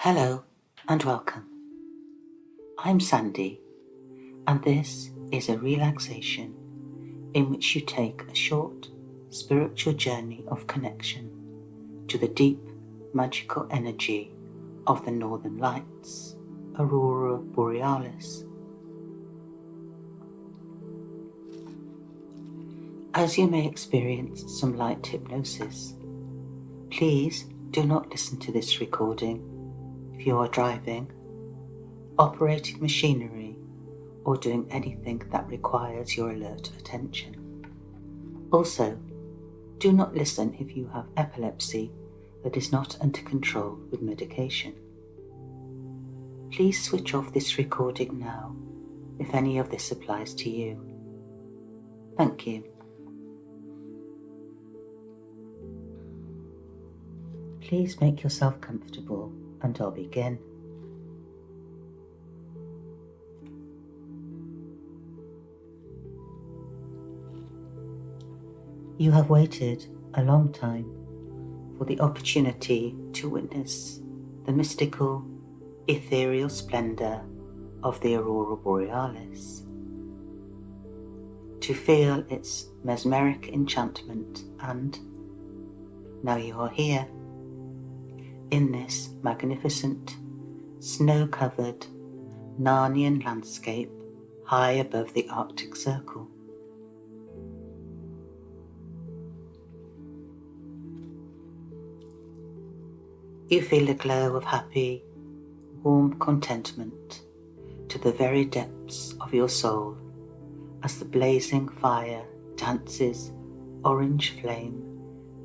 Hello and welcome. I'm Sandy, and this is a relaxation in which you take a short spiritual journey of connection to the deep magical energy of the Northern Lights, Aurora Borealis. As you may experience some light hypnosis, please do not listen to this recording if you are driving, operating machinery, or doing anything that requires your alert attention. Also, do not listen if you have epilepsy that is not under control with medication. Please switch off this recording now if any of this applies to you. Thank you. Please make yourself comfortable and I'll begin. You have waited a long time for the opportunity to witness the mystical, ethereal splendour of the Aurora Borealis, to feel its mesmeric enchantment, and now you are here in this magnificent, snow-covered Narnian landscape high above the Arctic Circle. You feel a glow of happy, warm contentment to the very depths of your soul as the blazing fire dances orange flame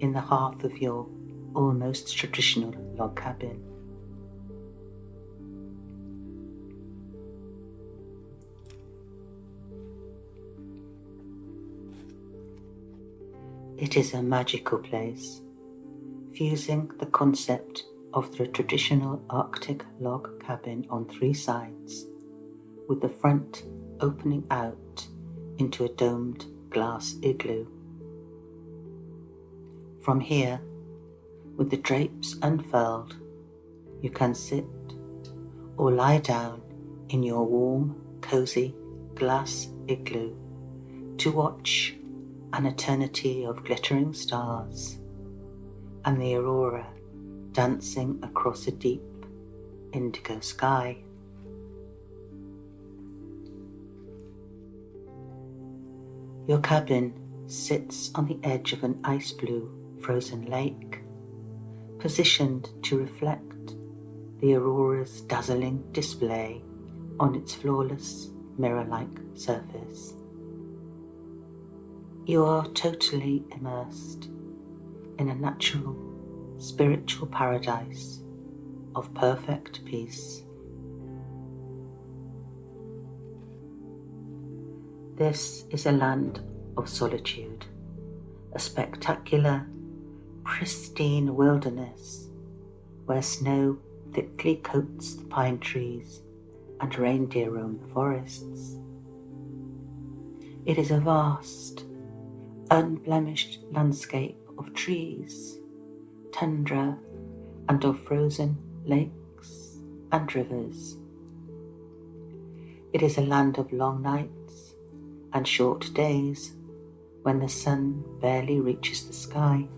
in the hearth of your almost traditional log cabin. It is a magical place, fusing the concept of the traditional Arctic log cabin on three sides, with the front opening out into a domed glass igloo. From here, with the drapes unfurled, you can sit or lie down in your warm, cosy glass igloo to watch an eternity of glittering stars and the aurora dancing across a deep indigo sky. Your cabin sits on the edge of an ice blue frozen lake, positioned to reflect the aurora's dazzling display on its flawless mirror-like surface. You are totally immersed in a natural, spiritual paradise of perfect peace. This is a land of solitude, a spectacular, pristine wilderness where snow thickly coats the pine trees and reindeer roam the forests. It is a vast, unblemished landscape of trees, tundra, and of frozen lakes and rivers. It is a land of long nights and short days when the sun barely reaches the sky.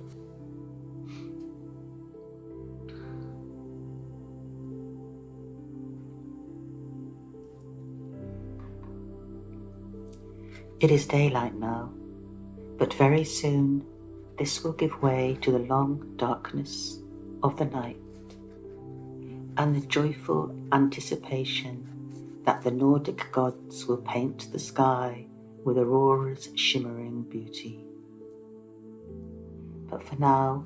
It is daylight now, but very soon this will give way to the long darkness of the night and the joyful anticipation that the Nordic gods will paint the sky with Aurora's shimmering beauty. But for now,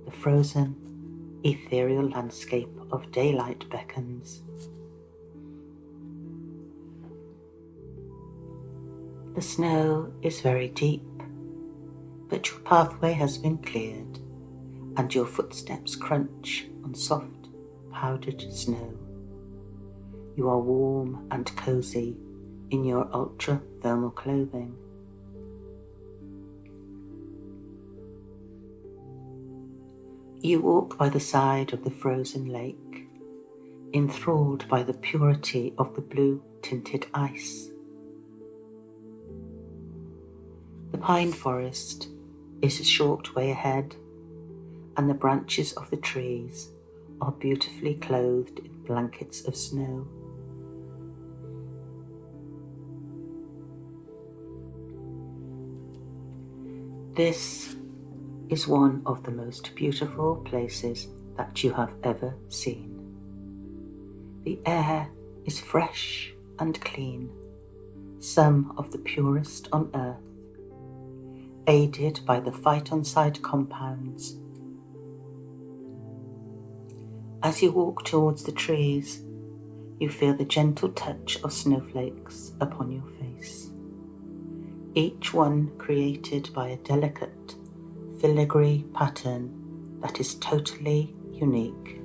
the frozen, ethereal landscape of daylight beckons. The snow is very deep, but your pathway has been cleared and your footsteps crunch on soft, powdered snow. You are warm and cosy in your ultra-thermal clothing. You walk by the side of the frozen lake enthralled by the purity of the blue-tinted ice. The pine forest is a short way ahead, and the branches of the trees are beautifully clothed in blankets of snow. This is one of the most beautiful places that you have ever seen. The air is fresh and clean, some of the purest on earth, aided by the phytoncide compounds. As you walk towards the trees, you feel the gentle touch of snowflakes upon your face, each one created by a delicate filigree pattern that is totally unique.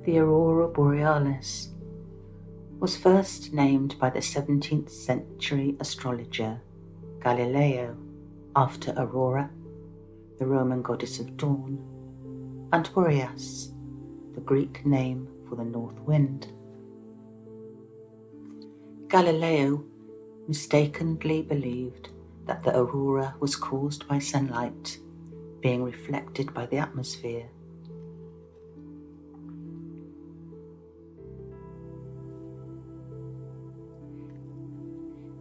The Aurora Borealis was first named by the 17th century astrologer Galileo after Aurora, the Roman goddess of dawn, and Boreas, the Greek name for the north wind. Galileo mistakenly believed that the aurora was caused by sunlight being reflected by the atmosphere.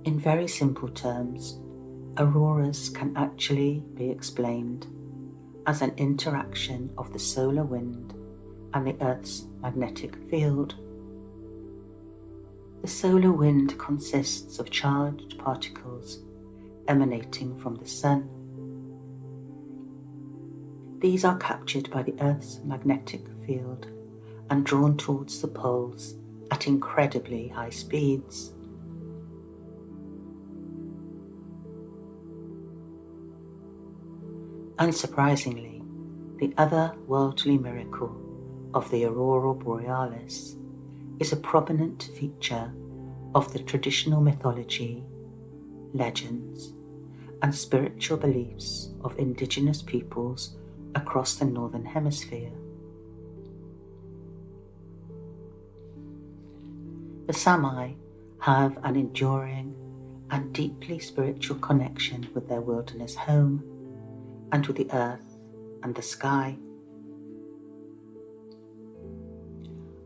In very simple terms, auroras can actually be explained as an interaction of the solar wind and the Earth's magnetic field. The solar wind consists of charged particles emanating from the sun. These are captured by the Earth's magnetic field and drawn towards the poles at incredibly high speeds. Unsurprisingly, the otherworldly miracle of the Aurora Borealis is a prominent feature of the traditional mythology, legends, and spiritual beliefs of indigenous peoples across the Northern Hemisphere. The Sami have an enduring and deeply spiritual connection with their wilderness home and with the earth and the sky.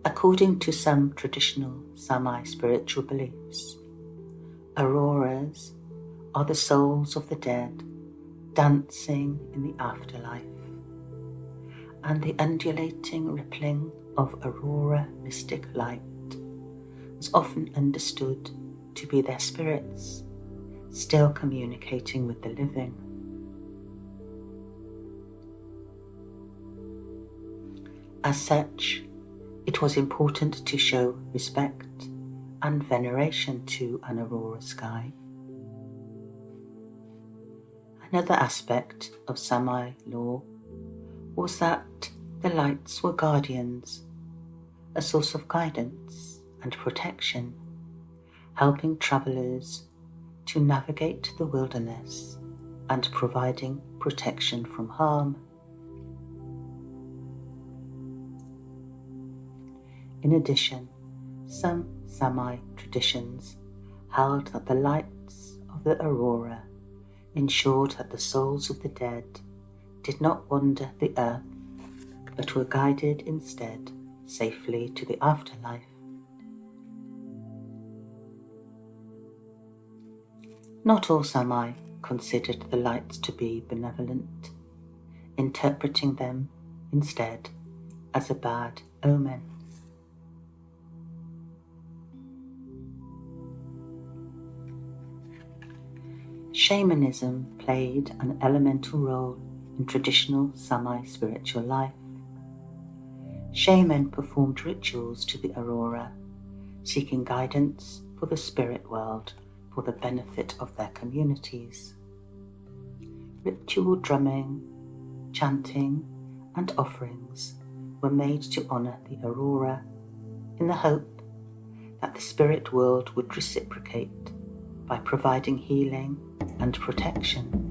According to some traditional Sami spiritual beliefs, auroras are the souls of the dead dancing in the afterlife, and the undulating rippling of aurora mystic light was often understood to be their spirits still communicating with the living. As such, it was important to show respect and veneration to an aurora sky. Another aspect of Sami lore was that the lights were guardians, a source of guidance and protection, helping travellers to navigate the wilderness and providing protection from harm. In addition, some Sami traditions held that the lights of the aurora ensured that the souls of the dead did not wander the earth, but were guided instead safely to the afterlife. Not all Sami considered the lights to be benevolent, interpreting them instead as a bad omen. Shamanism played an elemental role in traditional Sami spiritual life. Shaman performed rituals to the aurora, seeking guidance for the spirit world for the benefit of their communities. Ritual drumming, chanting, and offerings were made to honour the aurora in the hope that the spirit world would reciprocate by providing healing and protection.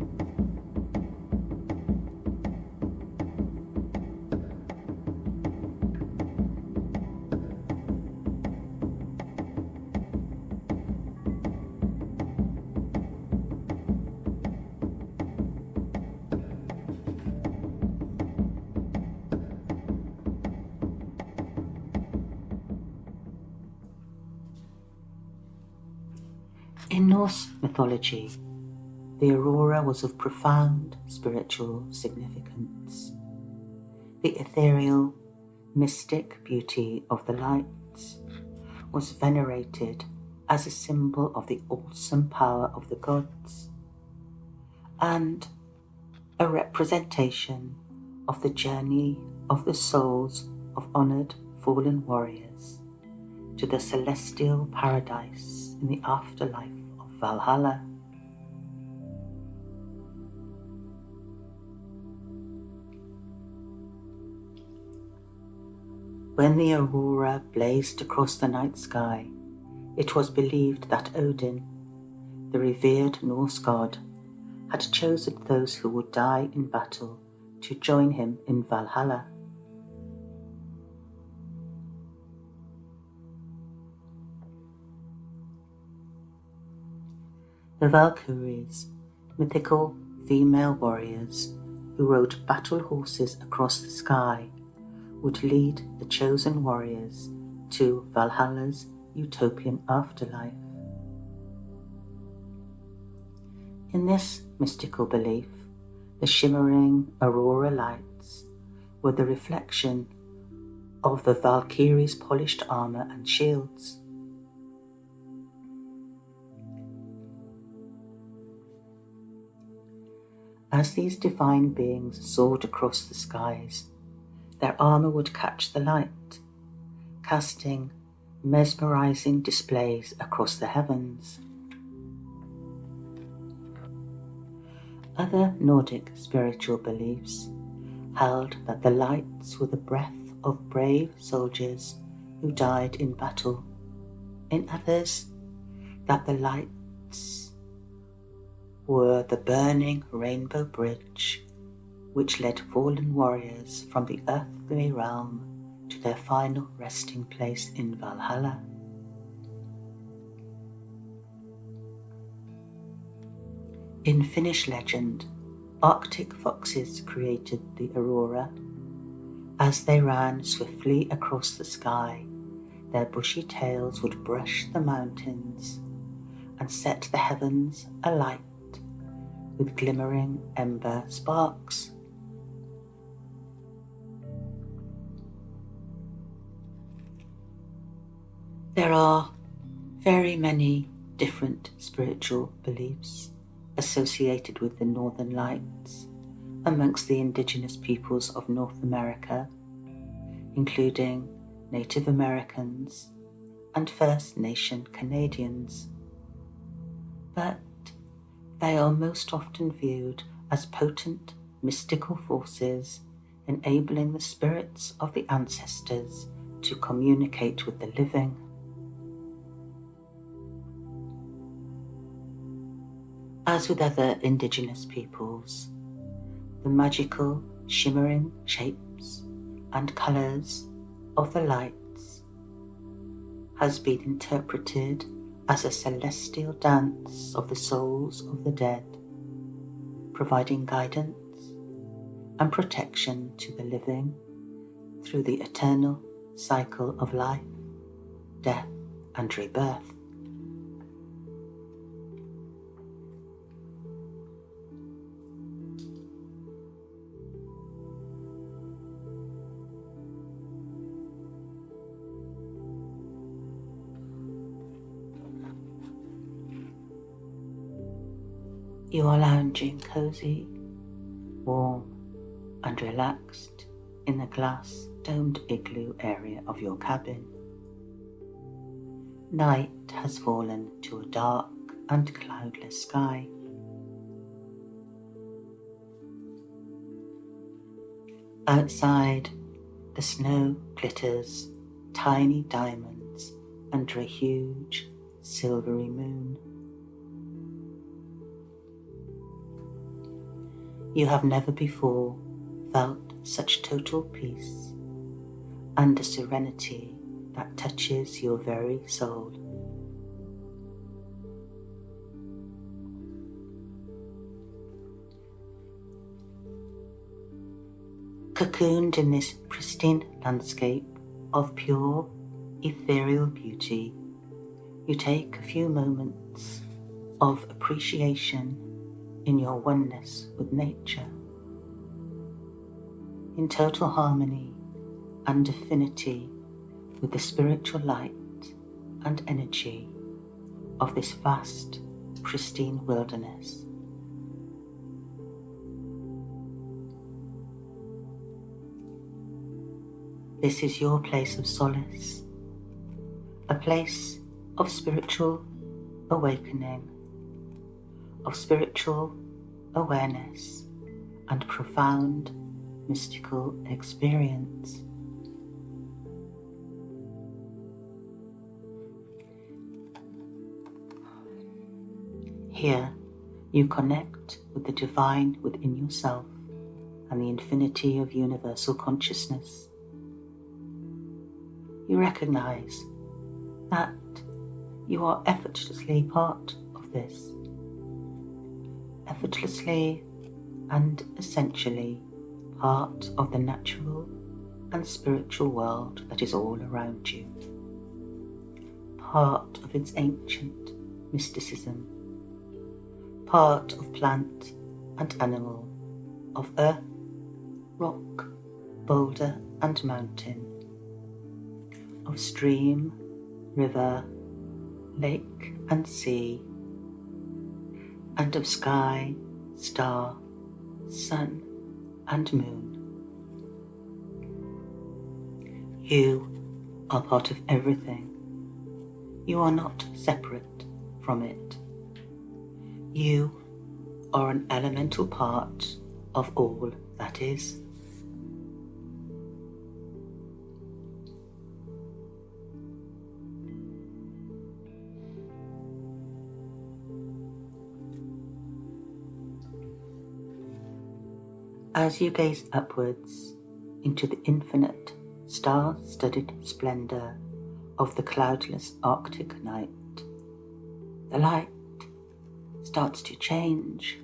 In Norse mythology, the aurora was of profound spiritual significance. The ethereal, mystic beauty of the lights was venerated as a symbol of the awesome power of the gods and a representation of the journey of the souls of honoured fallen warriors to the celestial paradise in the afterlife of Valhalla. When the aurora blazed across the night sky, it was believed that Odin, the revered Norse god, had chosen those who would die in battle to join him in Valhalla. The Valkyries, mythical female warriors who rode battle horses across the sky, would lead the chosen warriors to Valhalla's utopian afterlife. In this mystical belief, the shimmering aurora lights were the reflection of the Valkyries' polished armour and shields. As these divine beings soared across the skies, their armour would catch the light, casting mesmerizing displays across the heavens. Other Nordic spiritual beliefs held that the lights were the breath of brave soldiers who died in battle. In others, that the lights were the burning rainbow bridge which led fallen warriors from the earthly realm to their final resting place in Valhalla. In Finnish legend, Arctic foxes created the aurora. As they ran swiftly across the sky, their bushy tails would brush the mountains and set the heavens alight with glimmering ember sparks. There are very many different spiritual beliefs associated with the Northern Lights amongst the indigenous peoples of North America, including Native Americans and First Nation Canadians. But they are most often viewed as potent mystical forces enabling the spirits of the ancestors to communicate with the living. As with other indigenous peoples, the magical shimmering shapes and colours of the lights has been interpreted as a celestial dance of the souls of the dead, providing guidance and protection to the living through the eternal cycle of life, death, and rebirth. You are lounging cosy, warm and relaxed in the glass domed igloo area of your cabin. Night has fallen to a dark and cloudless sky. Outside, the snow glitters tiny diamonds under a huge silvery moon. You have never before felt such total peace and a serenity that touches your very soul. Cocooned in this pristine landscape of pure, ethereal beauty, you take a few moments of appreciation in your oneness with nature, in total harmony and affinity with the spiritual light and energy of this vast, pristine wilderness. This is your place of solace, a place of spiritual awakening, of spiritual awareness and profound mystical experience. Here, you connect with the divine within yourself and the infinity of universal consciousness. You recognize that you are effortlessly part of this, effortlessly and essentially part of the natural and spiritual world that is all around you, part of its ancient mysticism, part of plant and animal, of earth, rock, boulder and mountain, of stream, river, lake and sea, and of sky, star, sun and moon. You are part of everything. You are not separate from it. You are an elemental part of all that is. As you gaze upwards into the infinite star-studded splendour of the cloudless Arctic night, the light starts to change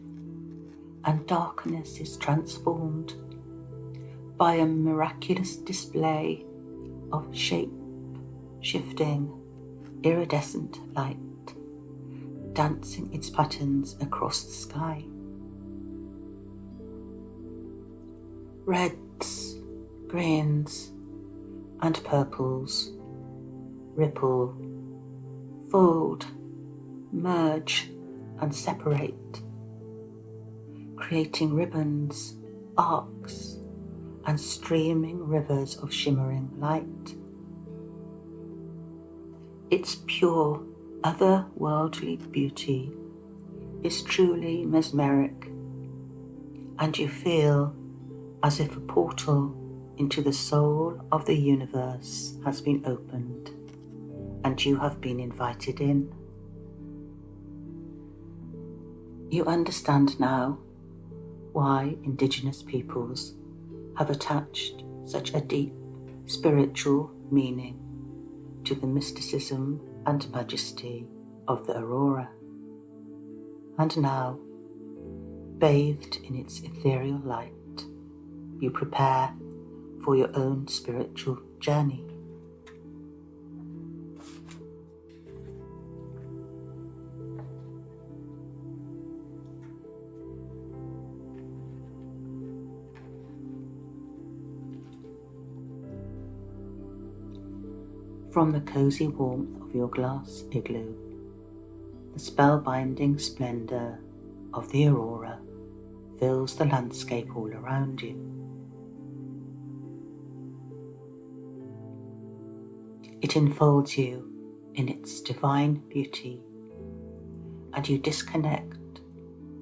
and darkness is transformed by a miraculous display of shape-shifting, iridescent light dancing its patterns across the sky. Reds, greens, and purples ripple, fold, merge, and separate, creating ribbons, arcs, and streaming rivers of shimmering light. Its pure, otherworldly beauty is truly mesmeric, and you feel as if a portal into the soul of the universe has been opened and you have been invited in. You understand now why indigenous peoples have attached such a deep spiritual meaning to the mysticism and majesty of the aurora. And now, bathed in its ethereal light, you prepare for your own spiritual journey. From the cosy warmth of your glass igloo, the spellbinding splendour of the aurora fills the landscape all around you. It enfolds you in its divine beauty, and you disconnect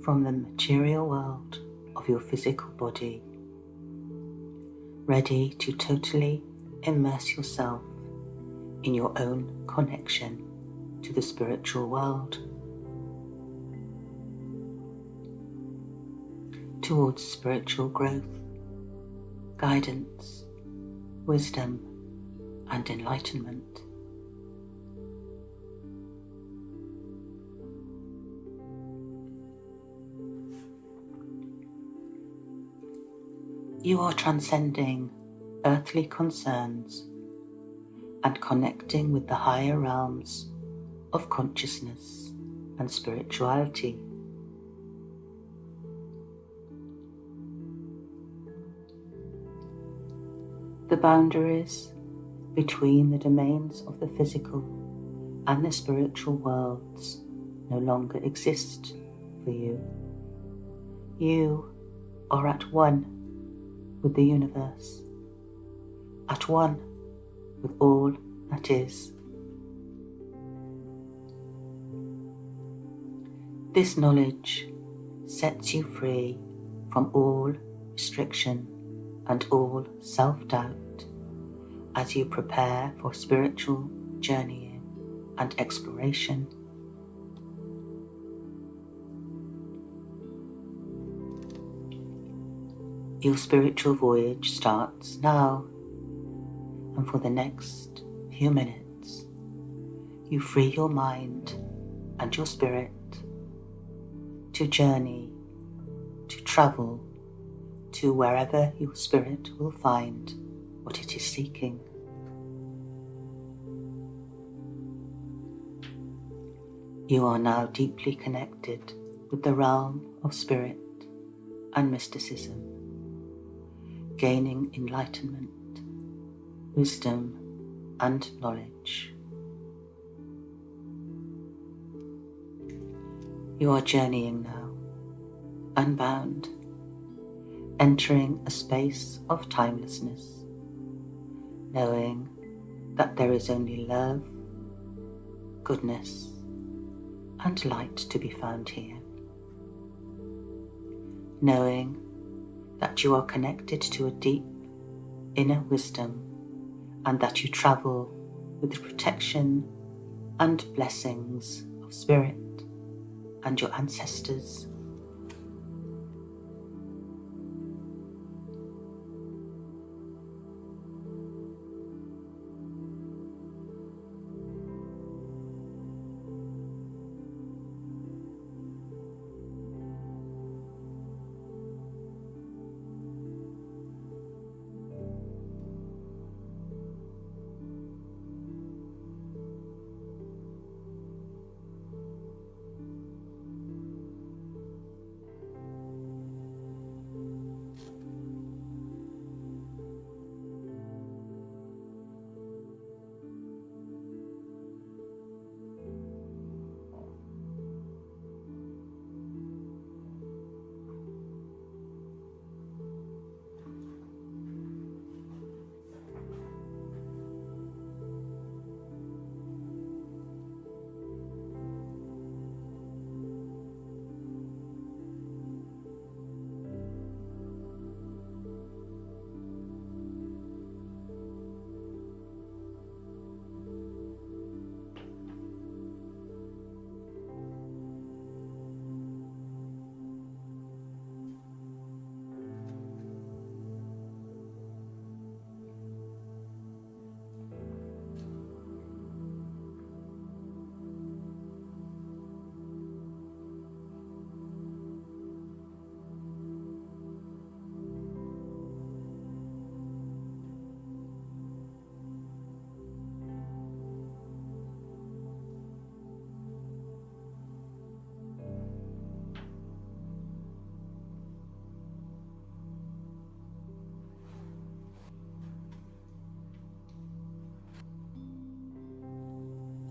from the material world of your physical body, ready to totally immerse yourself in your own connection to the spiritual world. towards spiritual growth, guidance, wisdom, and enlightenment. You are transcending earthly concerns and connecting with the higher realms of consciousness and spirituality. The boundaries between the domains of the physical and the spiritual worlds no longer exist for you. You are at one with the universe, at one with all that is. This knowledge sets you free from all restriction and all self-doubt as you prepare for spiritual journeying and exploration. Your spiritual voyage starts now, and for the next few minutes, you free your mind and your spirit to journey, to travel to wherever your spirit will find what it is seeking. You are now deeply connected with the realm of spirit and mysticism, gaining enlightenment, wisdom, and knowledge. You are journeying now, unbound, entering a space of timelessness, knowing that there is only love, goodness, and light to be found here. Knowing that you are connected to a deep inner wisdom and that you travel with the protection and blessings of spirit and your ancestors.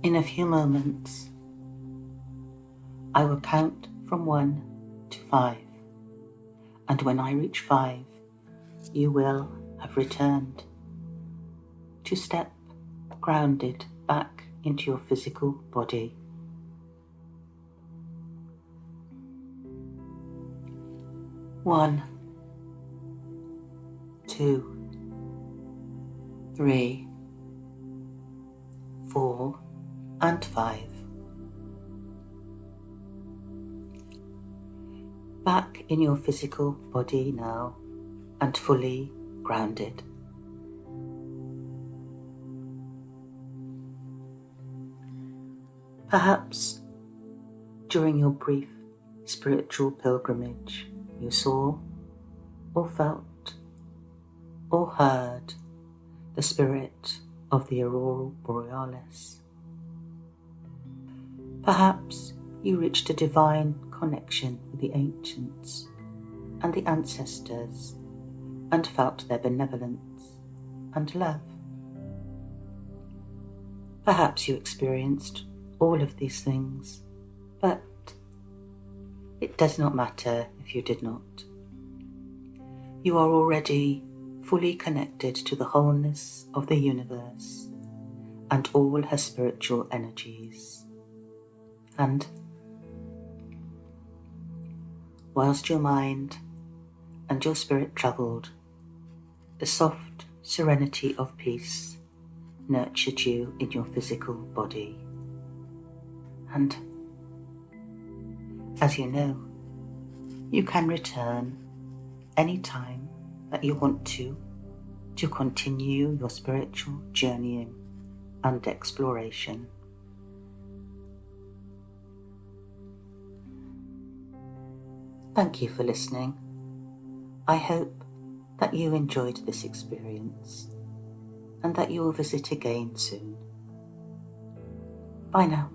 In a few moments, I will count from 1 to 5, and when I reach 5, you will have returned to step grounded back into your physical body. 1, 2, 3, 4, and 5. back in your physical body now and fully grounded. Perhaps during your brief spiritual pilgrimage you saw or felt or heard the spirit of the Aurora Borealis. Perhaps you reached a divine connection with the ancients and the ancestors and felt their benevolence and love. Perhaps you experienced all of these things, but it does not matter if you did not. You are already fully connected to the wholeness of the universe and all her spiritual energies. And whilst your mind and your spirit travelled, the soft serenity of peace nurtured you in your physical body. And as you know, you can return any time that you want to continue your spiritual journeying and exploration. Thank you for listening. I hope that you enjoyed this experience and that you will visit again soon. Bye now.